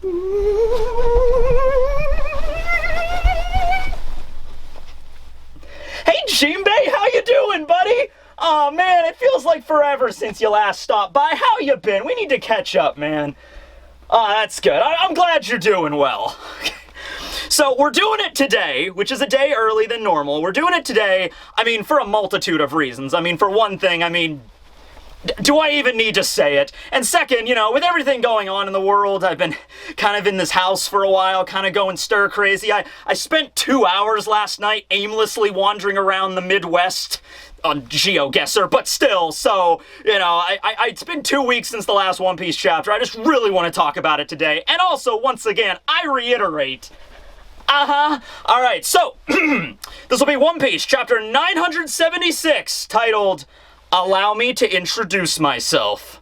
Hey Shinbei, how you doing, buddy? Aw, man, it feels like forever since you last stopped by. How you been? We need to catch up, man. Oh, that's good. I'm glad you're doing well. So, we're doing it today, which is a day early than normal. We're doing it today, for a multitude of reasons. For one thing, do I even need to say it? And second, with everything going on in the world, I've been kind of in this house for a while, kind of going stir crazy. I spent 2 hours last night aimlessly wandering around the Midwest on GeoGuessr, but still, so, it's been 2 weeks since the last One Piece chapter. I just really want to talk about it today. And also, once again, I reiterate, alright, so, this will be One Piece, chapter 976, titled, Allow Me to Introduce Myself.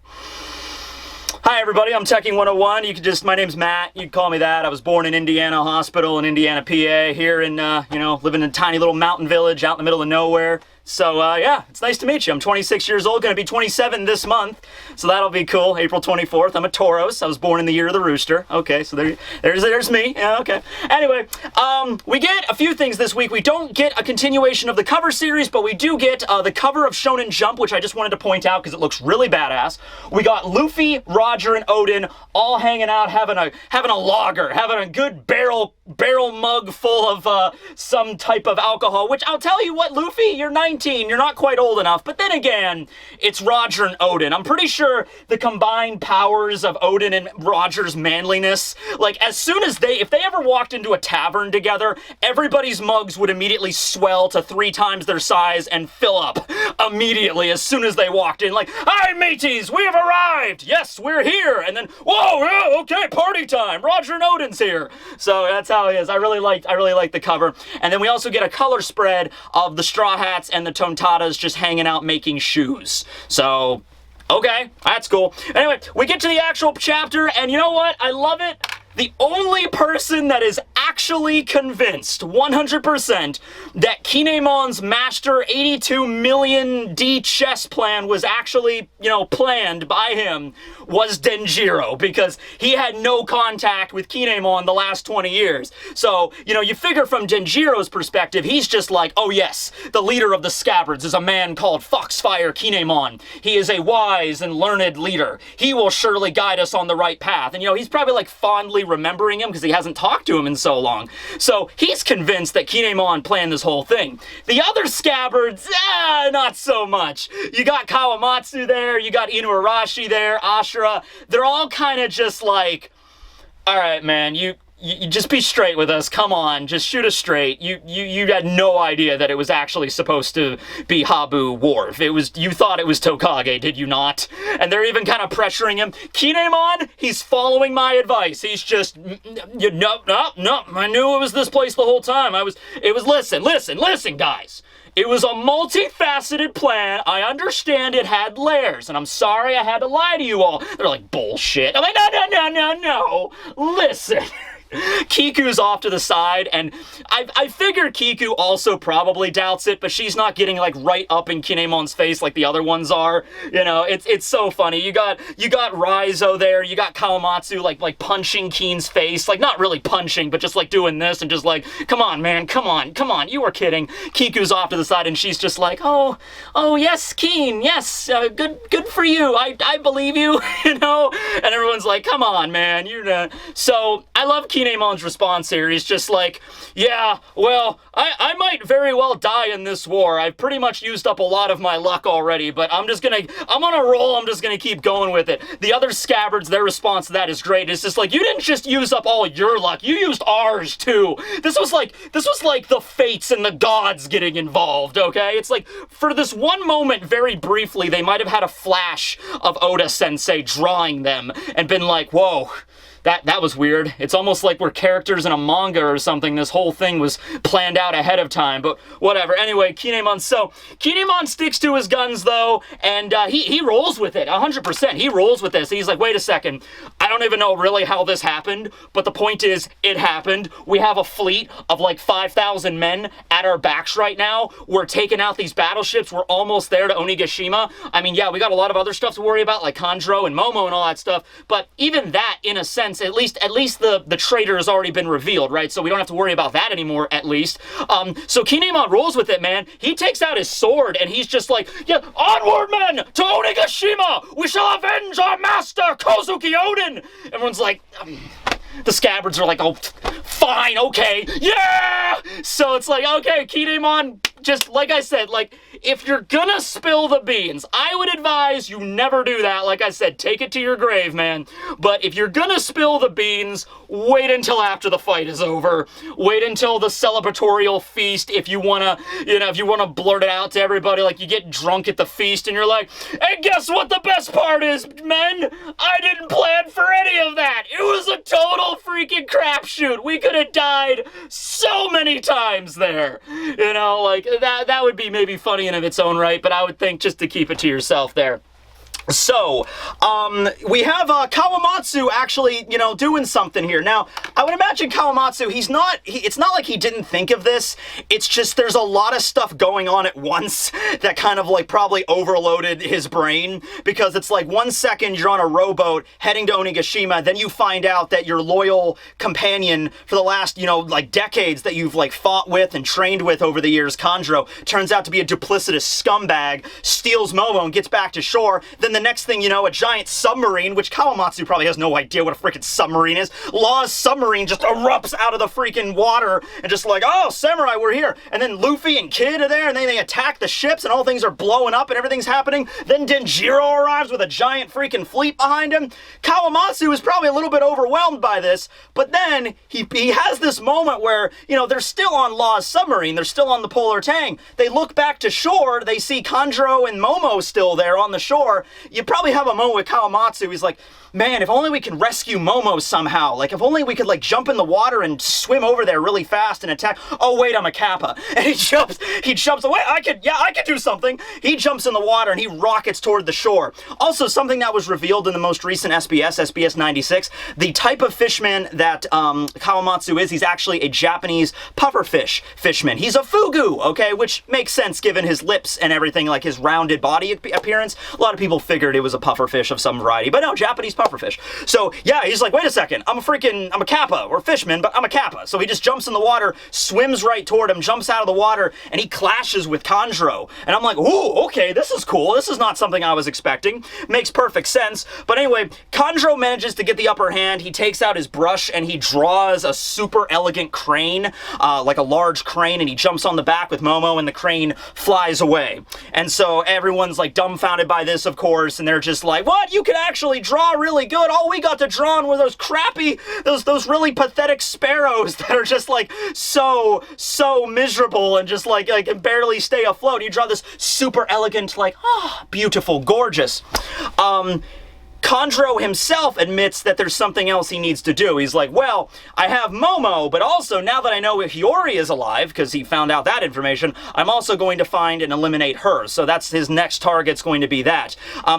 Hi everybody, I'm Tekking101. My name's Matt. You can call me that. I was born in Indiana Hospital in Indiana, PA, here in, living in a tiny little mountain village out in the middle of nowhere. So, yeah, it's nice to meet you. I'm 26 years old, gonna be 27 this month, so that'll be cool. April 24th, I'm a Tauros. I was born in the year of the rooster. Okay, so there's me. Yeah, okay. Anyway, we get a few things this week. We don't get a continuation of the cover series, but we do get the cover of Shounen Jump, which I just wanted to point out because it looks really badass. We got Luffy, Roger, and Odin all hanging out, having a lager, having a good barrel mug full of some type of alcohol, which I'll tell you what, Luffy, you're 19, you're not quite old enough, but then again, it's Roger and Odin. I'm pretty sure the combined powers of Odin and Roger's manliness, like, as soon as if they ever walked into a tavern together, everybody's mugs would immediately swell to 3 times their size and fill up immediately as soon as they walked in, like, "Hi, mateys, we have arrived! Yes, we're here!" And then, "Whoa, yeah, okay, party time! Roger and Odin's here!" So that's how it is. I really like the cover. And then we also get a color spread of the Straw Hats and the Tontatas just hanging out making shoes. So, okay, that's cool. Anyway, we get to the actual chapter, and you know what? I love it. The only person that is actually convinced, 100%, that Kinemon's master 82 million D chess plan was actually, planned by him was Denjiro, because he had no contact with Kinemon the last 20 years. So, you figure from Denjiro's perspective, he's just like, oh yes, the leader of the Scabbards is a man called Foxfire Kinemon. He is a wise and learned leader. He will surely guide us on the right path. And, he's probably like fondly remembering him because he hasn't talked to him in so long. So he's convinced that Kinemon planned this whole thing. The other Scabbards, not so much. You got Kawamatsu there, you got Inuarashi there, Ashura. They're all kind of just like, all right, man, you just be straight with us. Come on, just shoot us straight. You had no idea that it was actually supposed to be Habu Wharf. You thought it was Tokage, did you not? And they're even kind of pressuring him. Kinemon, he's following my advice. He's just, no. I knew it was this place the whole time. Listen, guys. It was a multifaceted plan. I understand it had layers, and I'm sorry I had to lie to you all. They're like, bullshit. I'm like, no. Listen. Kiku's off to the side, and I figure Kiku also probably doubts it, but she's not getting like right up in Kinemon's face like the other ones are. It's so funny. You got Raizo there, you got Kawamatsu like punching Keen's face, like not really punching, but just like doing this and just like, come on, man, come on, you were kidding. Kiku's off to the side, and she's just like, oh yes, Keen, yes, good for you. I believe you, and everyone's like, come on, man, you're not. So I love Kinemon's response here. He's just like, yeah, well, I might very well die in this war. I've pretty much used up a lot of my luck already, but I'm on a roll. I'm just gonna keep going with it. The other Scabbards, their response to that is great. It's just like, you didn't just use up all your luck. You used ours too. This was like the fates and the gods getting involved, okay? It's like, for this one moment, very briefly, they might have had a flash of Oda-sensei drawing them and been like, whoa, that was weird. It's almost like we're characters in a manga or something. This whole thing was planned out ahead of time, but whatever. Anyway, Kinemon sticks to his guns, though, and he rolls with it, 100%. He rolls with this. He's like, wait a second. I don't even know really how this happened, but the point is, it happened. We have a fleet of like 5,000 men at our backs right now. We're taking out these battleships. We're almost there to Onigashima. I mean, yeah, we got a lot of other stuff to worry about, like Kanjuro and Momo and all that stuff, but even that, in a sense, sense. At least the traitor has already been revealed, right? So we don't have to worry about that anymore, at least. So Kinemon rolls with it, man. He takes out his sword, and he's just like, yeah, onward, men, to Onigashima! We shall avenge our master, Kozuki Oden! Everyone's like... the scabbards are like, oh, fine, okay, yeah! So it's like, okay, Kinemon, just like I said, like, if you're gonna spill the beans, I would advise you never do that. Like I said, take it to your grave, man. But if you're gonna spill the beans, wait until after the fight is over. Wait until the celebratorial feast. If you wanna, if you wanna blurt it out to everybody, like you get drunk at the feast and you're like, hey, guess what the best part is, men? I didn't plan for any of that. It was a total freaking crapshoot. We could have died so many times there. Like that would be maybe funny in of its own right, but I would think just to keep it to yourself there. So, we have Kawamatsu actually, doing something here. Now, I would imagine Kawamatsu, it's not like he didn't think of this, it's just there's a lot of stuff going on at once that kind of like probably overloaded his brain, because it's like 1 second you're on a rowboat heading to Onigashima, then you find out that your loyal companion for the last, like decades that you've like fought with and trained with over the years, Kanjuro, turns out to be a duplicitous scumbag, steals Momo and gets back to shore. Then the next thing you know, a giant submarine, which Kawamatsu probably has no idea what a freaking submarine is. Law's submarine just erupts out of the freaking water and just like, oh, samurai, we're here. And then Luffy and Kid are there, and then they attack the ships, and all things are blowing up and everything's happening. Then Denjiro arrives with a giant freaking fleet behind him. Kawamatsu is probably a little bit overwhelmed by this, but then he has this moment where, they're still on Law's submarine, they're still on the Polar Tang. They look back to shore, they see Kanjuro and Momo still there on the shore. You probably have a moment with Kawamatsu, he's like, man, if only we can rescue Momo somehow. Like, if only we could, like, jump in the water and swim over there really fast and attack. Oh, wait, I'm a Kappa. And he jumps away. I could do something. He jumps in the water and he rockets toward the shore. Also, something that was revealed in the most recent SBS 96, the type of fishman that Kawamatsu is, he's actually a Japanese pufferfish fishman. He's a fugu, okay, which makes sense given his lips and everything, like his rounded body appearance. A lot of people figured it was a pufferfish of some variety, but no, Japanese pufferfish. So yeah, he's like, wait a second, I'm a Kappa, or fishman, but I'm a Kappa. So he just jumps in the water, swims right toward him, jumps out of the water, and he clashes with Kanjuro. And I'm like, ooh, okay, this is cool. This is not something I was expecting. Makes perfect sense. But anyway, Kanjuro manages to get the upper hand. He takes out his brush and he draws a super elegant crane, like a large crane, and he jumps on the back with Momo, and the crane flies away. And so everyone's like dumbfounded by this, of course, and they're just like, what? You can actually draw really good. All we got to draw on were those crappy, those really pathetic sparrows that are just like so miserable and just like can barely stay afloat. You draw this super elegant, like, beautiful, gorgeous. Kanjuro himself admits that there's something else he needs to do. He's like, well, I have Momo, but also now that I know Hiyori is alive, because he found out that information, I'm also going to find and eliminate her. So that's his next target's going to be that.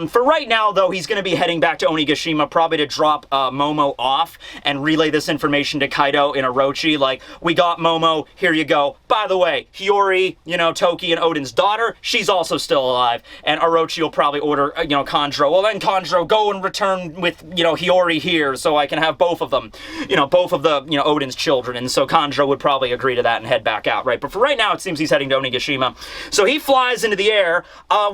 For right now, though, he's going to be heading back to Onigashima, probably to drop Momo off and relay this information to Kaido in Orochi. Like, we got Momo, here you go. By the way, Hiyori, Toki and Oden's daughter, she's also still alive. And Orochi will probably order, Kanjuro. Well, then Kanjuro, go and return with, Hiyori here so I can have both of them, both of the, Oden's children. And so Kanjuro would probably agree to that and head back out, right? But for right now, it seems he's heading to Onigashima. So he flies into the air.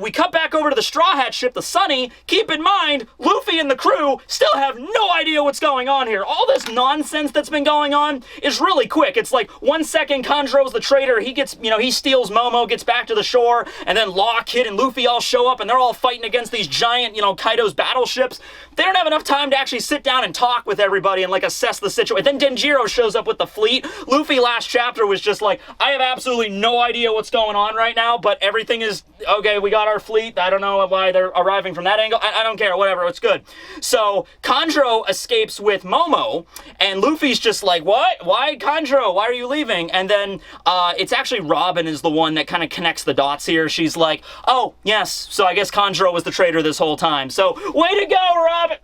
We cut back over to the Straw Hat ship, the Sunny. Keep in mind, Luffy and the crew still have no idea what's going on here. All this nonsense that's been going on is really quick. It's like 1 second, Kanjuro's the traitor. He gets, he steals Momo, gets back to the shore, and then Law, Kid, and Luffy all show up, and they're all fighting against these giant, Kaido's battleships. They don't have enough time to actually sit down and talk with everybody and like assess the situation. Then Denjiro shows up with the fleet. Luffy last chapter was just like, I have absolutely no idea what's going on right now, but everything is okay. We got our fleet. I don't know why they're arriving from that angle. I don't care. Whatever. It's good. So Kanjuro escapes with Momo, and Luffy's just like, what? Why, Kanjuro? Why are you leaving? And then it's actually Robin is the one that kind of connects the dots here. She's like, oh, yes. So I guess Kanjuro was the traitor this whole time. So way to go, Robin.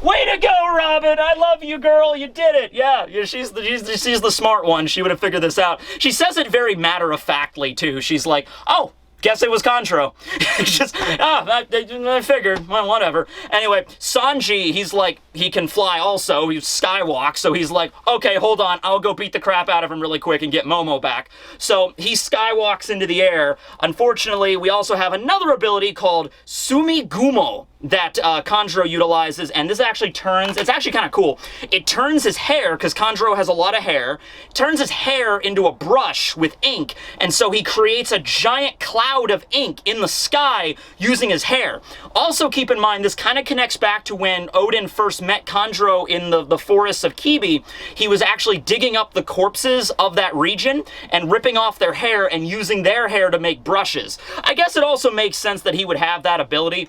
Way to go, Robin! I love you, girl. You did it. Yeah, she's the smart one. She would have figured this out. She says it very matter-of-factly, too. She's like, oh, guess it was Kanjuro. It's just, I figured, well, whatever. Anyway, Sanji, he's like, he can fly also, he's skywalk, so he's like, okay, hold on, I'll go beat the crap out of him really quick and get Momo back. So he skywalks into the air. Unfortunately, we also have another ability called Sumigumo that Kanjuro utilizes, and this actually turns, it's actually kind of cool. It turns his hair, because Kanjuro has a lot of hair, turns his hair into a brush with ink, and so he creates a giant cloud of ink in the sky using his hair. Also keep in mind, this kind of connects back to when Odin first met Kanjuro in the forests of Kibi. He was actually digging up the corpses of that region and ripping off their hair and using their hair to make brushes. I guess it also makes sense that he would have that ability,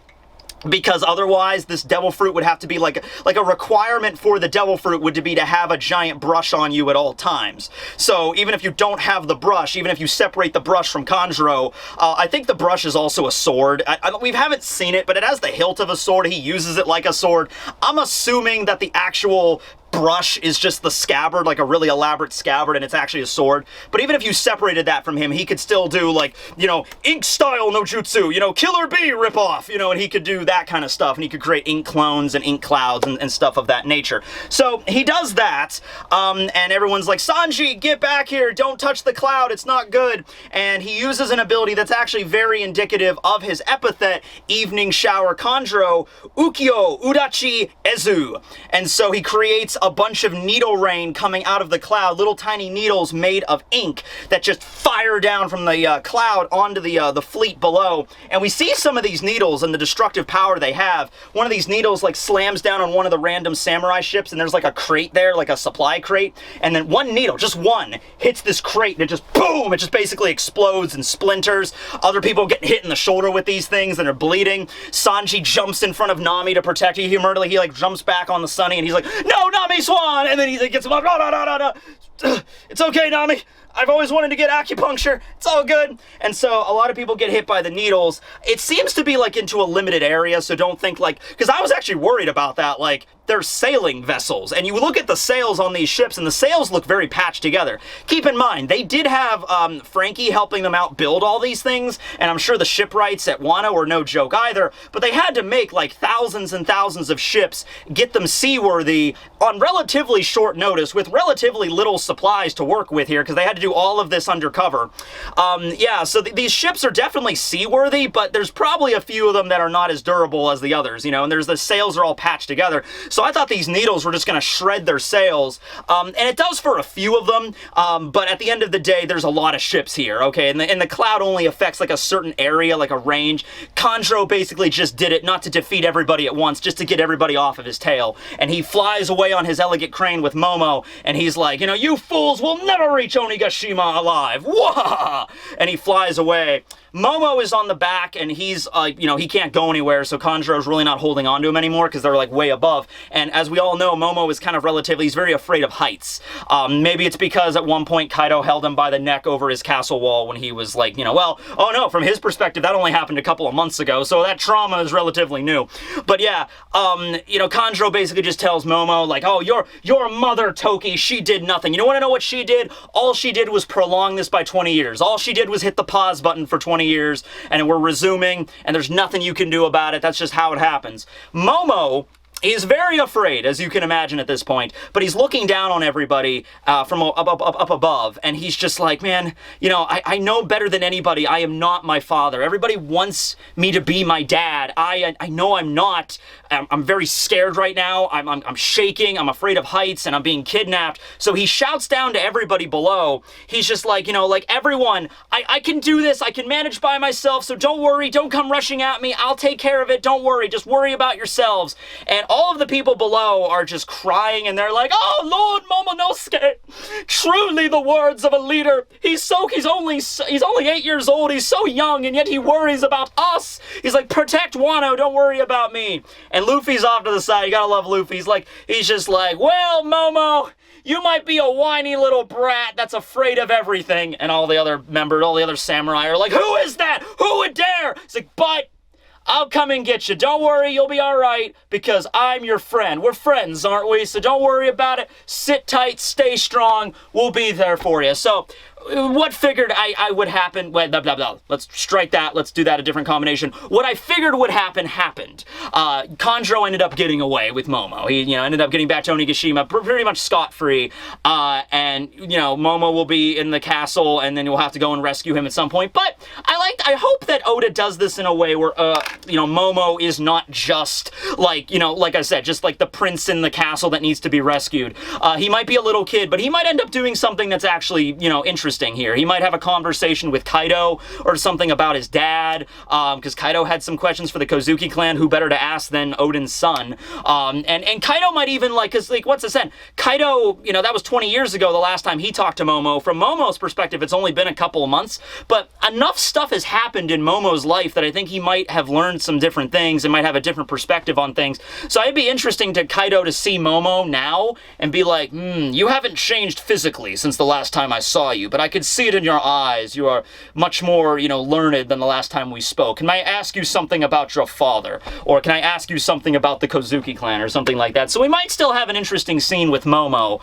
because otherwise this devil fruit would have to be like a requirement for the devil fruit would be to have a giant brush on you at all times. So even if you don't have the brush, even if you separate the brush from Kanjuro, I think the brush is also a sword. We haven't seen it, but it has the hilt of a sword. He uses it like a sword. I'm assuming that the actual brush is just the scabbard, like a really elaborate scabbard, and it's actually a sword. But even if you separated that from him, he could still do, like, you know, ink style no jutsu, you know, Killer Bee ripoff, you know, and he could do that kind of stuff, and he could create ink clones and ink clouds and stuff of that nature. So he does that, and everyone's like, Sanji, get back here, don't touch the cloud, it's not good. And he uses an ability that's actually very indicative of his epithet, Evening Shower Kanjuro, Ukyo Udachi Ezu. And so he creates a bunch of needle rain coming out of the cloud, little tiny needles made of ink that just fire down from the cloud onto the fleet below. And we see some of these needles and the destructive power they have. One of these needles like slams down on one of the random samurai ships, and there's like a crate there, like a supply crate, and then one needle, just one, hits this crate and it just boom, it just basically explodes and splinters. Other people get hit in the shoulder with these things and are bleeding. Sanji jumps in front of Nami to protect you. He like jumps back on the Sunny and he's like, no, Nami Swan! And then he gets him up, no. It's okay, Nami. I've always wanted to get acupuncture. It's all good. And so a lot of people get hit by the needles. It seems to be like into a limited area, so don't think like, because I was actually worried about that, like, they're sailing vessels, and you look at the sails on these ships, and the sails look very patched together. Keep in mind, they did have Frankie helping them out build all these things, and I'm sure the shipwrights at Wano were no joke either, but they had to make like thousands and thousands of ships, get them seaworthy on relatively short notice, with relatively little supplies to work with here, because they had to do all of this undercover. Yeah, so these ships are definitely seaworthy, but there's probably a few of them that are not as durable as the others, you know, and there's the sails are all patched together. So I thought these needles were just going to shred their sails, and it does for a few of them, but at the end of the day, there's a lot of ships here, okay, and the cloud only affects like a certain area, like a range. Kanjuro basically just did it not to defeat everybody at once, just to get everybody off of his tail, and he flies away on his elegant crane with Momo, and he's like, you know, you fools will never reach Onigashima alive, wah! And he flies away. Momo is on the back, and he's, you know, he can't go anywhere, so Kanjuro's really not holding on to him anymore, because they're, like, way above. And as we all know, Momo is kind of he's very afraid of heights. Maybe it's because at one point Kaido held him by the neck over his castle wall when he was, like, you know, well, oh no, from his perspective, that only happened a couple of months ago, so that trauma is relatively new. But yeah, you know, Kanjuro basically just tells Momo, like, oh, your mother, Toki, she did nothing. You want to know what she did? All she did was prolong this by 20 years. All she did was hit the pause button for 20 years, and we're resuming, and there's nothing you can do about it. That's just how it happens. Momo is very afraid, as you can imagine at this point, but he's looking down on everybody from up above, and he's just like, man, you know, I know better than anybody. I am not my father. Everybody wants me to be my dad. I know I'm not. I'm very scared right now. I'm shaking. I'm afraid of heights, and I'm being kidnapped. So he shouts down to everybody below. He's just like, you know, like, everyone, I can do this. I can manage by myself, so don't worry. Don't come rushing at me. I'll take care of it. Don't worry. Just worry about yourselves. And all of the people below are just crying, and they're like, oh, Lord Momonosuke, truly the words of a leader. He's only 8 years old. He's so young, and yet he worries about us. He's like, protect Wano. Don't worry about me. And Luffy's off to the side. You gotta love Luffy. He's just like, well, Momo, you might be a whiny little brat that's afraid of everything. And all the other samurai are like, who is that? Who would dare? It's like, but I'll come and get you. Don't worry, you'll be all right, because I'm your friend. We're friends, aren't we? So don't worry about it. Sit tight, stay strong. We'll be there for you. So what figured I would happen, wait, blah, blah, blah. Let's strike that, let's do that a different combination. What I figured would happen, happened. Kanjuro ended up getting away with Momo. He, ended up getting back to Onigashima pretty much scot-free, and, Momo will be in the castle, and then you'll have to go and rescue him at some point. But I hope that Oda does this in a way where, Momo is not just, like I said, just like the prince in the castle that needs to be rescued. He might be a little kid, but he might end up doing something that's actually, interesting here. He might have a conversation with Kaido or something about his dad, because Kaido had some questions for the Kozuki clan. Who better to ask than Odin's son? And Kaido might even, because, what's the sense? Kaido, that was 20 years ago the last time he talked to Momo. From Momo's perspective, it's only been a couple of months, but enough stuff has happened in Momo's life that I think he might have learned some different things and might have a different perspective on things. So it'd be interesting to Kaido to see Momo now and be like, you haven't changed physically since the last time I saw you, but I could see it in your eyes. You are much more, learned than the last time we spoke. Can I ask you something about your father? Or can I ask you something about the Kozuki clan or something like that? So we might still have an interesting scene with Momo.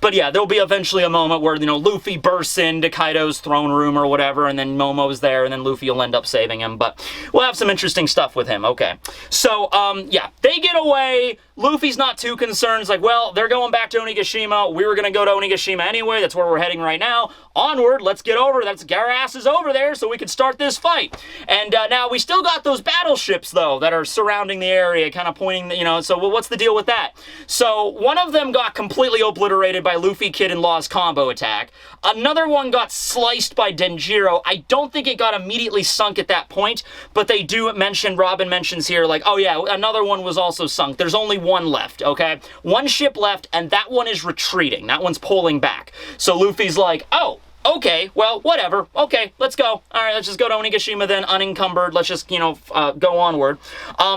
But yeah, there'll be eventually a moment where, Luffy bursts into Kaido's throne room or whatever, and then Momo's there, and then Luffy will end up saving him. But we'll have some interesting stuff with him. Okay. So, yeah, they get away. Luffy's not too concerned. It's like, well, they're going back to Onigashima. We were going to go to Onigashima anyway. That's where we're heading right now. Onward, let's get over. Let's get our asses over there so we can start this fight. And now we still got those battleships, though, that are surrounding the area, kind of pointing, so well, what's the deal with that? So one of them got completely obliterated by Luffy, Kid, and Law's combo attack. Another one got sliced by Denjiro. I don't think it got immediately sunk at that point, but they do mention, Robin mentions here, like, oh yeah, another one was also sunk. There's only one left, okay? One ship left, and that one is retreating. That one's pulling back. So Luffy's like, oh, okay, well, whatever. Okay, let's go. All right, let's just go to Onigashima then, unencumbered. Let's just, go onward.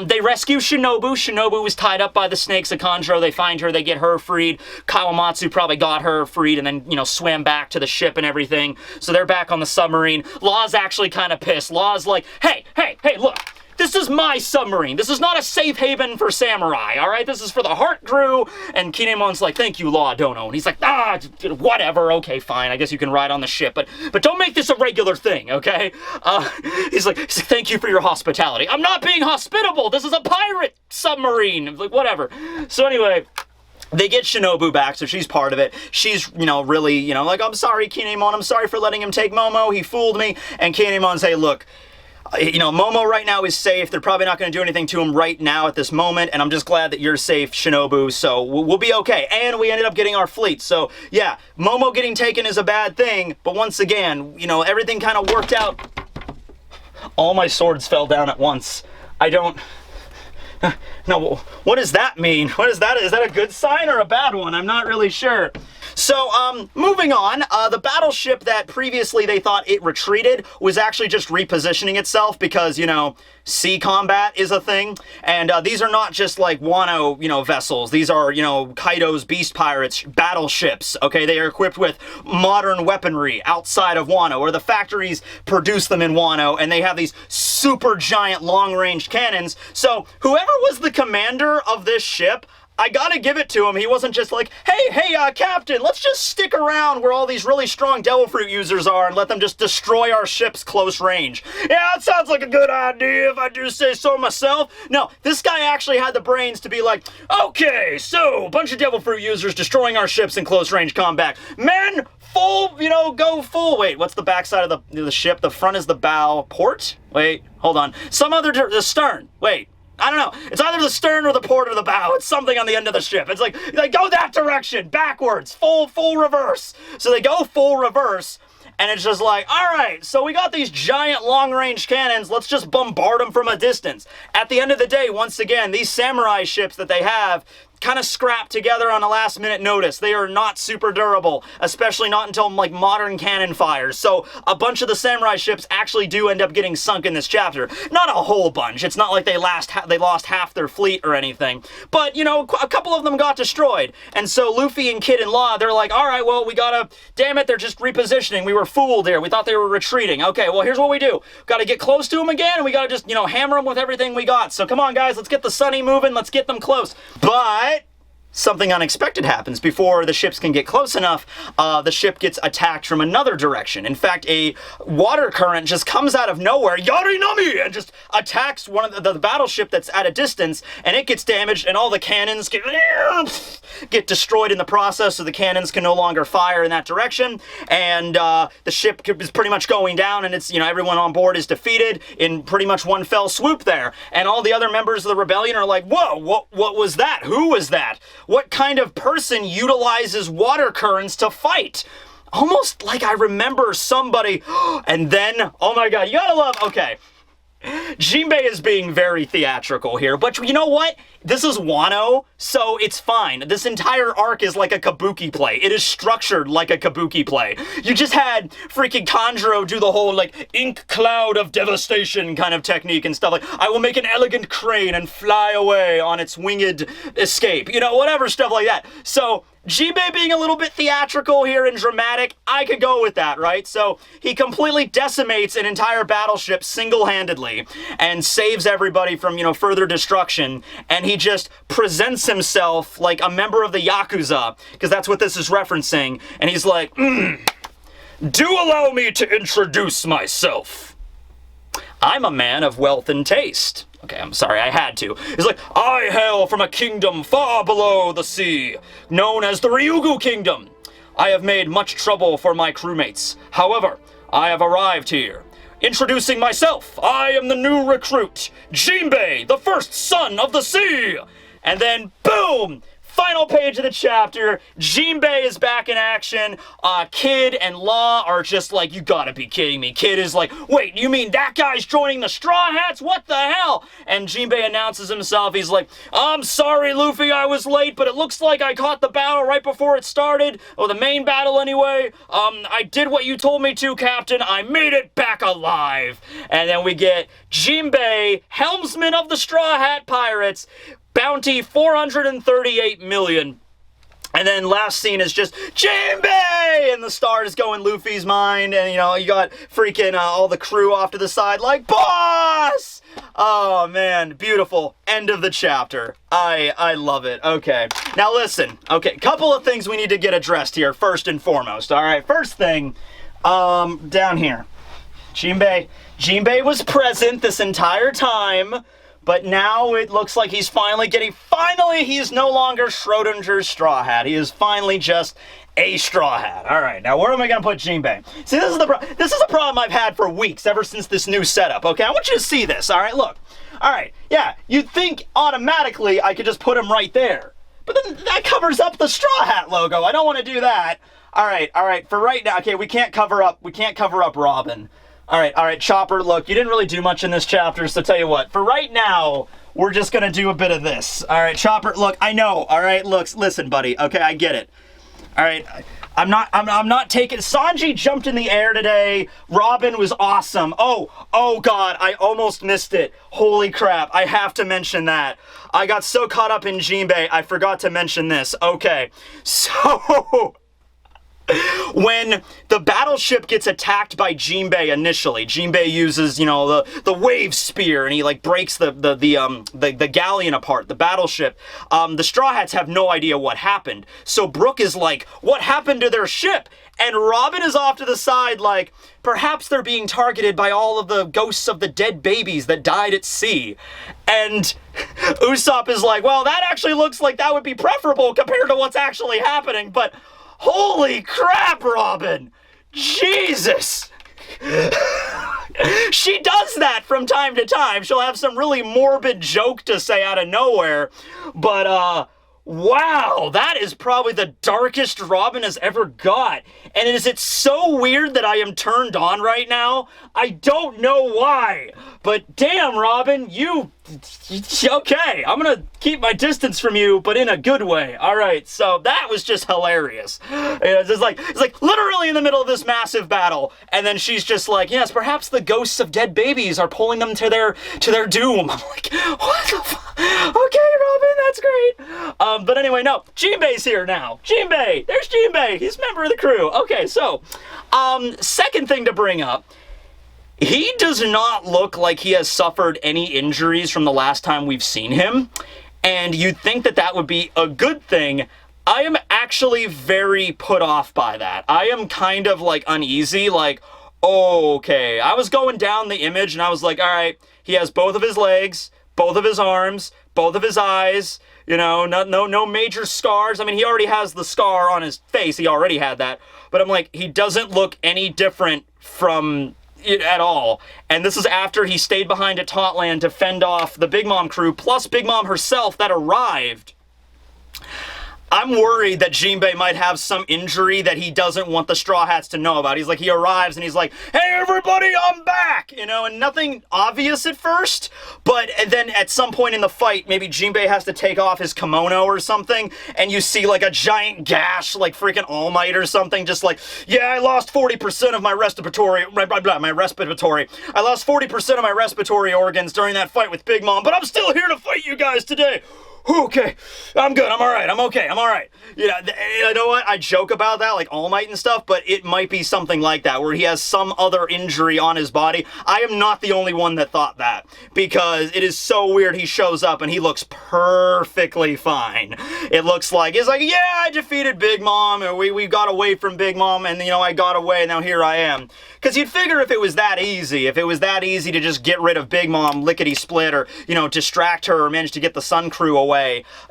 They rescue Shinobu. Shinobu was tied up by the snakes of Kanjuro. They find her. They get her freed. Kawamatsu probably got her freed and then, swam back to the ship and everything. So they're back on the submarine. Law's actually kind of pissed. Law's like, hey, look. This is my submarine. This is not a safe haven for samurai, all right? This is for the Heart Crew. And Kinemon's like, thank you, Law Dono. And he's like, whatever. Okay, fine. I guess you can ride on the ship. But don't make this a regular thing, okay? He's like, thank you for your hospitality. I'm not being hospitable. This is a pirate submarine. Like, whatever. So anyway, they get Shinobu back, so she's part of it. She's, really, like, I'm sorry, Kinemon. I'm sorry for letting him take Momo. He fooled me. And Kinemon's, hey, look, Momo right now is safe. They're probably not going to do anything to him right now at this moment, and I'm just glad that you're safe, Shinobu, so we'll be okay. And we ended up getting our fleet, so yeah, Momo getting taken is a bad thing, but once again, everything kind of worked out. All my swords fell down at once. I don't... No, what does that mean? What is that? Is that a good sign or a bad one? I'm not really sure. So, moving on, the battleship that previously they thought it retreated was actually just repositioning itself because, sea combat is a thing. And these are not just like Wano, vessels. These are, Kaido's Beast Pirates battleships, okay? They are equipped with modern weaponry outside of Wano, or the factories produce them in Wano, and they have these super giant long-range cannons. So, whoever was the commander of this ship, I gotta give it to him. He wasn't just like, hey, Captain, let's just stick around where all these really strong Devil Fruit users are and let them just destroy our ships close range. Yeah, that sounds like a good idea if I do say so myself. No, this guy actually had the brains to be like, okay, so, a bunch of Devil Fruit users destroying our ships in close range combat. Men, full, go full. Wait, what's the backside of the ship? The front is the bow. Port? Wait, hold on. The stern. Wait. I don't know. It's either the stern or the port or the bow. It's something on the end of the ship. It's like, they go that direction, backwards, full reverse. So they go full reverse, and it's just like, all right, so we got these giant long-range cannons. Let's just bombard them from a distance. At the end of the day, once again, these samurai ships that they have kind of scrapped together on a last-minute notice. They are not super durable, especially not until, like, modern cannon fires. So a bunch of the samurai ships actually do end up getting sunk in this chapter. Not a whole bunch. It's not like they lost half their fleet or anything. But, a couple of them got destroyed. And so Luffy and Kid and Law, they're like, all right, well, we gotta... Damn it, they're just repositioning. We were fooled here. We thought they were retreating. Okay, well, here's what we do. Gotta get close to them again, and we gotta just, hammer them with everything we got. So come on, guys, let's get the Sunny moving. Let's get them close. But something unexpected happens. Before the ships can get close enough, the ship gets attacked from another direction. In fact, a water current just comes out of nowhere, Yarinami, and just attacks one of the battleship that's at a distance, and it gets damaged, and all the cannons get destroyed in the process, so the cannons can no longer fire in that direction, and the ship is pretty much going down, and it's, everyone on board is defeated in pretty much one fell swoop there. And all the other members of the rebellion are like, whoa, what was that? Who was that? What kind of person utilizes water currents to fight? Almost like I remember somebody, and then, oh my god, you gotta love, okay. Shinbei is being very theatrical here, but you know what? This is Wano, so it's fine. This entire arc is like a kabuki play. It is structured like a kabuki play. You just had freaking Kanjuro do the whole, like, ink cloud of devastation kind of technique and stuff. Like, I will make an elegant crane and fly away on its winged escape. Whatever stuff like that. So, Shinbei being a little bit theatrical here and dramatic, I could go with that, right? So he completely decimates an entire battleship single-handedly and saves everybody from, further destruction. And he just presents himself like a member of the Yakuza, because that's what this is referencing. And he's like, do allow me to introduce myself. I'm a man of wealth and taste. Okay, I'm sorry, I had to. He's like, I hail from a kingdom far below the sea, known as the Ryugu Kingdom. I have made much trouble for my crewmates. However, I have arrived here. Introducing myself, I am the new recruit, Shinbei, the first son of the sea. And then, boom! Final page of the chapter, Shinbei is back in action. Kid and Law are just like, you gotta be kidding me. Kid is like, wait, you mean that guy's joining the Straw Hats? What the hell? And Shinbei announces himself. He's like, I'm sorry, Luffy, I was late, but it looks like I caught the battle right before it started. Or the main battle anyway. I did what you told me to, Captain. I made it back alive. And then we get Shinbei, helmsman of the Straw Hat Pirates, bounty 438 million. And then last scene is just Shinbei! And the stars go in Luffy's mind. And, you got freaking all the crew off to the side like, boss! Oh, man. Beautiful. End of the chapter. I love it. Okay. Now, listen. Okay. Couple of things we need to get addressed here, first and foremost. All right. First thing, down here. Shinbei was present this entire time. But now it looks like he's finally he's no longer Schrodinger's Straw Hat. He is finally just a Straw Hat. All right, now where am I going to put Shinbei? See, this is a problem I've had for weeks, ever since this new setup, okay? I want you to see this, all right? Look. All right, yeah, you'd think automatically I could just put him right there. But then that covers up the Straw Hat logo. I don't want to do that. All right, for right now, okay, we can't cover up Robin. All right, Chopper, look, you didn't really do much in this chapter, so tell you what, for right now, we're just gonna do a bit of this. All right, Chopper, look, I know, all right, listen, buddy, okay, I get it. All right, I'm not taking, Sanji jumped in the air today, Robin was awesome. Oh God, I almost missed it. Holy crap, I have to mention that. I got so caught up in Shinbei, I forgot to mention this. Okay, so... When the battleship gets attacked by Shinbei initially, Shinbei uses, the wave spear, and he breaks the galleon apart, the battleship. The Straw Hats have no idea what happened. So Brook is like, what happened to their ship? And Robin is off to the side like, perhaps they're being targeted by all of the ghosts of the dead babies that died at sea. And Usopp is like, well, that actually looks like that would be preferable compared to what's actually happening, but... Holy crap, Robin! Jesus! She does that from time to time. She'll have some really morbid joke to say out of nowhere. But, wow, that is probably the darkest Robin has ever got. And is it so weird that I am turned on right now? I don't know why. But damn, Robin, okay, I'm gonna keep my distance from you, but in a good way. All right, so that was just hilarious. It's like literally in the middle of this massive battle, and then she's just like, yes, perhaps the ghosts of dead babies are pulling them to their doom. I'm like, what the fuck? Okay, Robin, that's great. But anyway, no, Jinbei's here now. Jinbei, there's Jinbei. He's a member of the crew. Okay, so, second thing to bring up. He does not look like he has suffered any injuries from the last time we've seen him. And you'd think that that would be a good thing. I am actually very put off by that. I am kind of like uneasy, like, oh, okay. I was going down the image and I was like, all right, he has both of his legs, both of his arms, both of his eyes, you know, no major scars. I mean, he already has the scar on his face. He already had that. But I'm like, he doesn't look any different from it at all. And this is after he stayed behind at Tautland to fend off the Big Mom crew, plus Big Mom herself that arrived. I'm worried that Shinbei might have some injury that he doesn't want the Straw Hats to know about. He's like, he arrives and he's like, hey everybody, I'm back! You know, and nothing obvious at first, but then at some point in the fight, maybe Shinbei has to take off his kimono or something, and you see like a giant gash, like freaking All Might or something, just like, yeah, I lost 40% of my respiratory, I lost 40% of my respiratory organs during that fight with Big Mom, but I'm still here to fight you guys today! Okay, I'm good, I'm alright, I'm okay, I'm alright. You know what, I joke about that, like All Might and stuff, but it might be something like that, where he has some other injury on his body. I am not the only one that thought that, because it is so weird. He shows up and he looks perfectly fine. It looks like, he's like, yeah, I defeated Big Mom, and we got away from Big Mom, and, you know, I got away, and now here I am. Because you'd figure if it was that easy to just get rid of Big Mom, lickety-split, or, you know, distract her, or manage to get the Sun Crew away,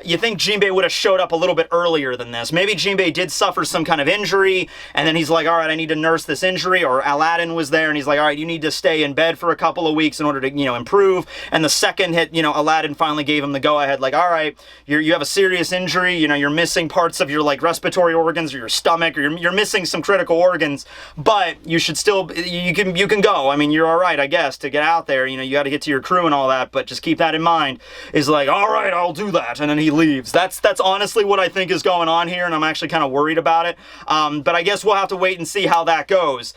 you think Shinbei would have showed up a little bit earlier than this. Maybe Shinbei did suffer some kind of injury, and then he's like, all right, I need to nurse this injury, or Aladdin was there, and he's like, all right, you need to stay in bed for a couple of weeks in order to, you know, improve, and the second hit, you know, Aladdin finally gave him the go-ahead, like, all right, you have a serious injury, you know, you're missing parts of your, like, respiratory organs, or your stomach, or you're missing some critical organs, but you should still, you can go. I mean, you're all right, I guess, to get out there, you know, you got to get to your crew and all that, but just keep that in mind, is like, all right, I'll do that, and then he leaves. That's honestly what I think is going on here, and I'm actually kind of worried about it, but I guess we'll have to wait and see how that goes.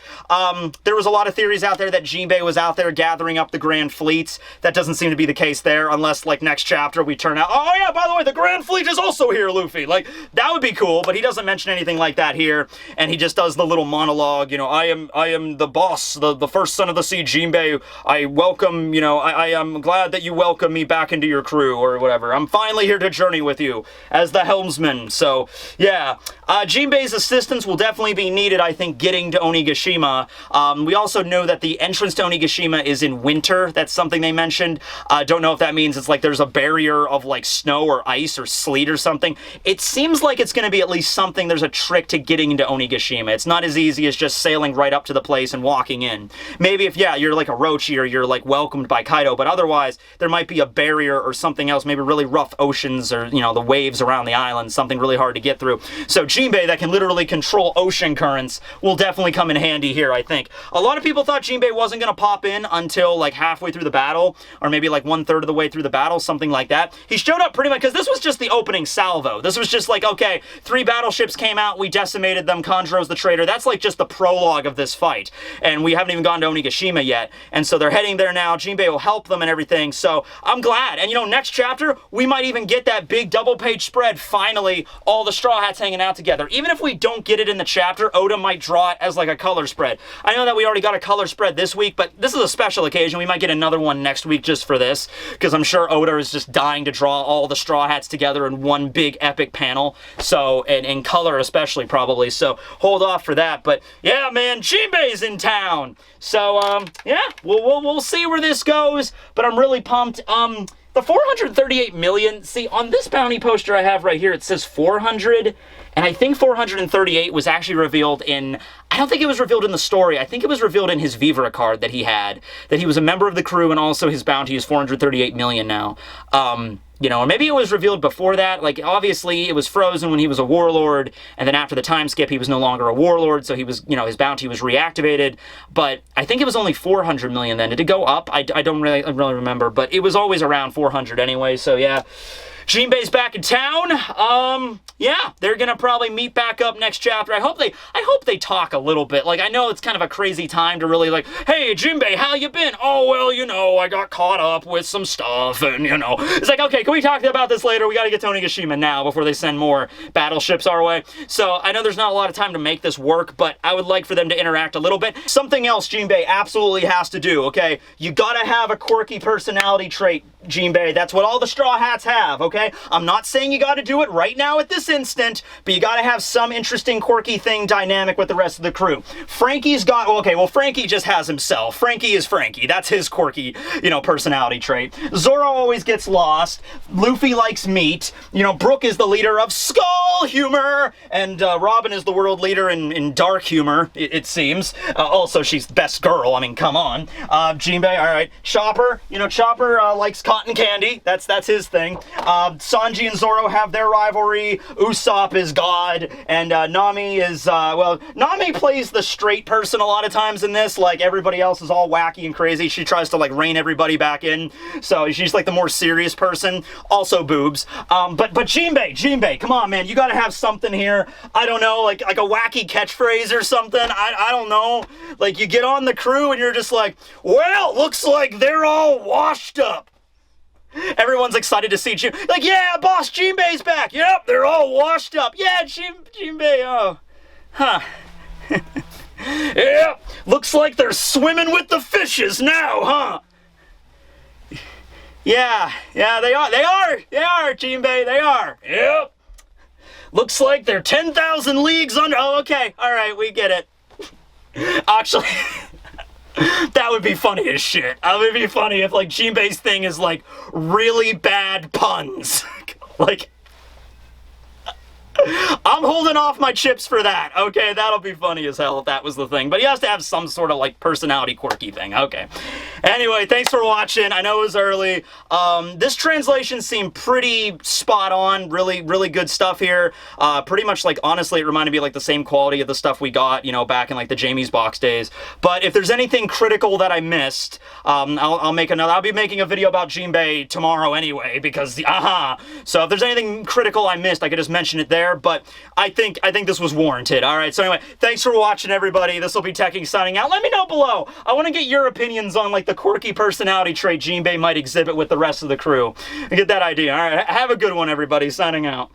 There was a lot of theories out there that Shinbei was out there gathering up the Grand Fleet. That doesn't seem to be the case there, unless, like, next chapter we turn out, oh yeah, by the way, the Grand Fleet is also here, Luffy. Like, that would be cool, but he doesn't mention anything like that here, and he just does the little monologue, you know, I am the boss, the first son of the sea, Shinbei. I welcome, you know, I am glad that you welcome me back into your crew, or whatever. I'm finally here to journey with you as the helmsman. So, yeah. Jinbei's assistance will definitely be needed, I think, getting to Onigashima. We also know that the entrance to Onigashima is in winter. That's something they mentioned. Don't know if that means it's like there's a barrier of like snow or ice or sleet or something. It seems like it's going to be at least something. There's a trick to getting into Onigashima. It's not as easy as just sailing right up to the place and walking in. Maybe if, yeah, you're like a Orochi or you're like welcomed by Kaido, but otherwise there might be a barrier or something else, maybe really rough oceans or, you know, the waves around the island, something really hard to get through. So Jinbei, that can literally control ocean currents, will definitely come in handy here, I think. A lot of people thought Jinbei wasn't going to pop in until like halfway through the battle, or maybe like 1/3 of the way through the battle, something like that. He showed up pretty much, because this was just the opening salvo. This was just like, okay, 3 battleships came out, we decimated them, Kanjuro's the traitor. That's like just the prologue of this fight. And we haven't even gone to Onigashima yet. And so they're heading there now. Jinbei will help them and everything. So I'm glad. And you know, next chapter, we might even get that big double-page spread, finally, all the Straw Hats hanging out together. Even if we don't get it in the chapter, Oda might draw it as like a color spread. I know that we already got a color spread this week, but this is a special occasion. We might get another one next week just for this, because I'm sure Oda is just dying to draw all the Straw Hats together in one big epic panel. So, and in color especially, probably. So, hold off for that. But, yeah, man, Jinbei's in town. So, yeah, we'll see where this goes, but I'm really pumped. The 438 million, see, on this bounty poster I have right here, it says 400, and I think 438 was actually revealed in, I don't think it was revealed in the story, I think it was revealed in his Vivre card that he had, that he was a member of the crew, and also his bounty is 438 million now. You know, or maybe it was revealed before that. Like, obviously, it was frozen when he was a warlord, and then after the time skip, he was no longer a warlord, so he was, you know, his bounty was reactivated. But I think it was only 400 million then. Did it go up? I don't really remember, but it was always around 400 anyway, so yeah. Jinbei's back in town. Yeah, they're gonna probably meet back up next chapter. I hope they talk a little bit. Like, I know it's kind of a crazy time to really like, hey, Jinbei, how you been? Oh, well, you know, I got caught up with some stuff, and, you know. It's like, okay, can we talk about this later? We gotta get to Onigashima now before they send more battleships our way. So, I know there's not a lot of time to make this work, but I would like for them to interact a little bit. Something else Jinbei absolutely has to do, okay? You gotta have a quirky personality trait Jinbei. That's what all the Straw Hats have, okay? I'm not saying you gotta do it right now at this instant, but you gotta have some interesting, quirky thing dynamic with the rest of the crew. Frankie's got, okay, well, Frankie just has himself. Frankie is Frankie. That's his quirky, you know, personality trait. Zoro always gets lost. Luffy likes meat. You know, Brook is the leader of skull humor, and Robin is the world leader in dark humor, it seems. Also, she's best girl. I mean, come on. Jinbei, all right. Chopper, you know, Chopper likes cotton candy. That's his thing. Sanji and Zoro have their rivalry. Usopp is God, and Nami is, well, Nami plays the straight person a lot of times in this. Like, everybody else is all wacky and crazy. She tries to, like, rein everybody back in. So she's, like, the more serious person. Also boobs. But Jinbei, come on, man. You gotta have something here. I don't know, like a wacky catchphrase or something. I don't know. Like, you get on the crew and you're just like, well, looks like they're all washed up. Everyone's excited to see Jinbei. Like, yeah, boss, Jinbei's back. Yep, they're all washed up. Yeah, Jinbei, oh. Huh. Yep, looks like they're swimming with the fishes now, huh? Yeah, they are, Jinbei, they are. Yep. Looks like they're 10,000 leagues under. Oh, okay, all right, we get it. Actually, that would be funny as shit. That would be funny if, like, Jinbei's thing is, like, really bad puns. Like, I'm holding off my chips for that. Okay, that'll be funny as hell if that was the thing. But he has to have some sort of, like, personality quirky thing. Okay. Anyway, thanks for watching. I know it was early. This translation seemed pretty spot on. Really, really good stuff here. Pretty much, like, honestly, it reminded me of, like, the same quality of the stuff we got, you know, back in, like, the Jamie's Box days. But if there's anything critical that I missed, I'll make another. I'll be making a video about Jinbei tomorrow anyway, because, So if there's anything critical I missed, I could just mention it there. But I think this was warranted. All right, so anyway, thanks for watching, everybody. This will be Tekking signing out. Let me know below. I want to get your opinions on, like, the quirky personality trait Jinbei might exhibit with the rest of the crew. Get that idea. All right, have a good one, everybody. Signing out.